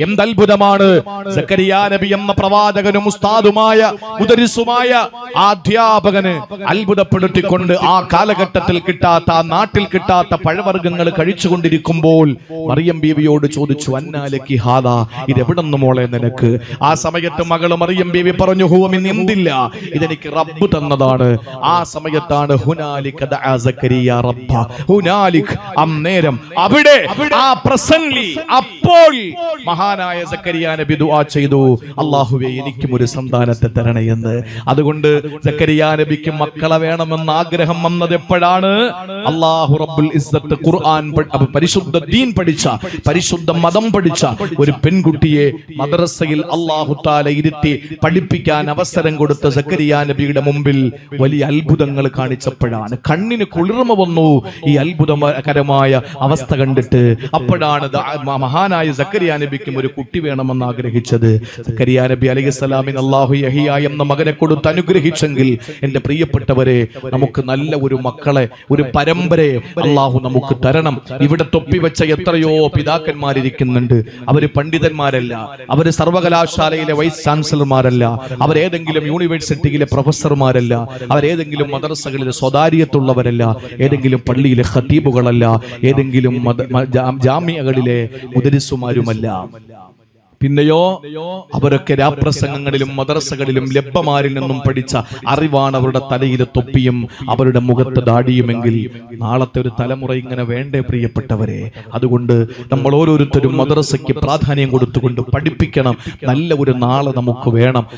എന്തത്ഭുതമാണ്! സക്കരിയ നബി എന്ന പ്രവാചകനും ഉസ്താദുമായ മുദരിസുമായ ആ അധ്യാപകന് അത്ഭുതപ്പെടുത്തിക്കൊണ്ട് ആ കാലഘട്ടത്തിൽ കിട്ടാത്ത, ആ നാട്ടിൽ കിട്ടാത്ത പഴവർഗ്ഗങ്ങൾ കഴിച്ചുകൊണ്ടിരിക്കുമ്പോൾ മറിയം ബീവിയോട് ചോദിച്ചു, അന്നാലക്കി ഹാദാ, ഇതെവിടെന്ന് മോളെ നിനക്ക്? ആ സമയത്ത് മകള് മറിയം ബീവി പറഞ്ഞു, ഹുവ മിൻ ഇന്ദില്ല, ഇതെനിക്ക് റബ്ബ് തന്നതാണ്. ആ സമയത്താണ് ഹുനാലിക ദഅ സക്കരിയ റബ്ബ, ഹുനാലിക്, അന്നേരം, അവിടെ, ആ പ്രസന്റ്ലി, അപ്പോൾ മഹാനായ സക്കരിയ നബി ദുആ ചെയ്തു, അല്ലാഹുവേ എനിക്കും ഒരു സന്താനത്തെ തരണേ എന്ന്. അതുകൊണ്ട് സക്കരിയ നബിക്ക് മക്കളെ വേണമെന്ന ആഗ്രഹം വന്നത് എപ്പോഴാണ്? അല്ലാഹു റബ്ബുൽ ഇസ്സത്ത് ഖുർആൻ പരിശുദ്ധ ദീൻ പഠിച്ച, പരിശുദ്ധ മതം പഠിച്ച ഒരു പെൺകുട്ടിയെ മദ്രസയിൽ അല്ലാഹു തആല ഇരുത്തി പഠിപ്പിക്കാൻ അവസരം കൊടുത്ത സക്കരിയ നബിയുടെ മുമ്പിൽ വലിയ അത്ഭുതങ്ങൾ കാണിച്ചപ്പോഴാണ്. കണ്ണിന് കുളിർമ വന്നു ഈ അത്ഭുതകരമായ അവസ്ഥ കണ്ടിട്ട്. അപ്പോഴാണ് മഹാനായ സക്കരിയ നബിക്കും ഒരു കുട്ടി വേണമെന്ന് ആഗ്രഹിച്ചത്. സക്കരിയ നബി അലൈഹിസ്സലാമിന് അല്ലാഹു യഹിയ എന്ന മകനെ കൊടുത്ത് അനുഗ്രഹിച്ചെങ്കിൽ എന്റെ പ്രിയപ്പെട്ടവരെ, നമുക്ക് നല്ല ഒരു മക്കളെ, ഒരു പരമ്പരയെ അല്ലാഹു നമുക്ക് തരണം. ഇവിടെ തൊപ്പിവെച്ച എത്രയോ പിതാക്കന്മാരിയ്ക്കുന്നുണ്ട്. അവര് പണ്ഡിതന്മാരല്ല, അവര് സർവകലാശാലയിലെ വൈസ് ചാൻസലർമാരല്ല, അവരേതെങ്കിലും യൂണിവേഴ്സിറ്റിയിലെ പ്രൊഫസർമാരല്ല, അവരേതെങ്കിലും മദ്രസകളിലെ സ്വകാര്യത്തുള്ളവരല്ല, ഏതെങ്കിലും പള്ളിയിലെ ഖതീബുകളല്ല, ഏതെങ്കിലും ജാമിഅകളിലെ മുദരിസുമാരുമല്ല. പിന്നെയോ അവരൊക്കെ രാപ്രസംഗങ്ങളിലും മദ്രസകളിലും ലബ്ബമാരിൽ നിന്നും പഠിച്ച അറിവാണ് അവരുടെ തലയിലെ തൊപ്പിയും അവരുടെ മുഖത്ത് ദാടിയുമെങ്കിൽ നാളത്തെ ഒരു തലമുറ ഇങ്ങനെ വേണ്ടേ പ്രിയപ്പെട്ടവരെ? അതുകൊണ്ട് നമ്മൾ ഓരോരുത്തരും മദ്രസയ്ക്ക് പ്രാധാന്യം കൊടുത്തുകൊണ്ട് പഠിപ്പിക്കണം. നല്ല ഒരു നാളെ നമുക്ക് വേണം.